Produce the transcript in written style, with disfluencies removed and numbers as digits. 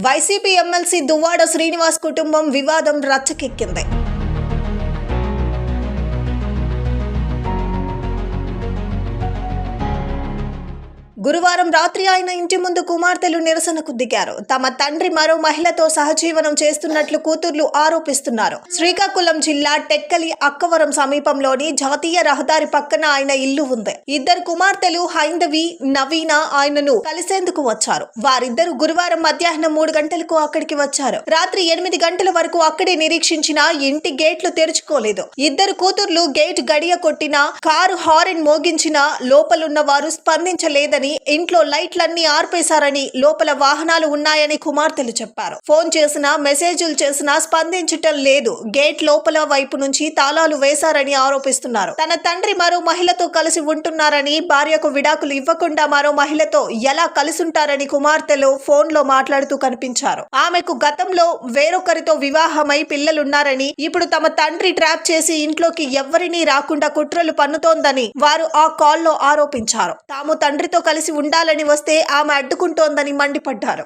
YCP MLC Duvvada Srinivas కుటుంబం వివాదం రచ్చకెక్కింది. గురువారం రాత్రి ఆయన ఇంటి ముందు కుమార్తెలు నిరసనకు దిగారు. తమ తండ్రి మరో మహిళతో సహజీవనం చేస్తున్నట్లు కూతుర్లు ఆరోపిస్తున్నారు. శ్రీకాకుళం జిల్లా టెక్కలి అక్కవరం సమీపంలోని జాతీయ రహదారి పక్కన ఆయన ఇల్లు ఉంది. ఇద్దరు కుమార్తెలు హైందవి, నవీన ఆయనను కలిసేందుకు వచ్చారు. వారిద్దరూ గురువారం మధ్యాహ్నం 3 గంటలకు అక్కడికి వచ్చారు. రాత్రి 8 గంటల వరకు అక్కడే నిరీక్షించినా ఇంటి గేట్లు తెరుచుకోలేదు. ఇద్దరు కూతుర్లు గేట్ గడియ కొట్టినా, కారు హారన్ మోగించినా లోపలున్న వారు స్పందించలేదని, ఇంట్లో లైట్లన్నీ ఆర్పేశారని, లోపల వాహనాలు ఉన్నాయని కుమార్తెలు చెప్పారు. ఫోన్ చేసినా, మెసేజ్లు చేసినా స్పందించటం లేదు. గేట్ లోపల వైపు నుంచి తాళాలు వేశారని ఆరోపిస్తున్నారు. తన తండ్రి మరో మహిళతో కలిసి ఉంటున్నారని, భార్యకు విడాకులు ఇవ్వకుండా మరో మహిళతో ఎలా కలిసుంటారని కుమార్తెలు ఫోన్లో మాట్లాడుతూ కనిపించారు. ఆమెకు గతంలో వేరొకరితో వివాహమై పిల్లలున్నారని, ఇప్పుడు తమ తండ్రి ట్రాప్ చేసి ఇంట్లోకి ఎవ్వరినీ రాకుండా కుట్రలు పన్నుతోందని వారు ఆ కాల్లో ఆరోపించారు. తాము తండ్రితో కలిసి ఉండాలని వస్తే ఆమె అడ్డుకుంటోందని మండిపడ్డారు.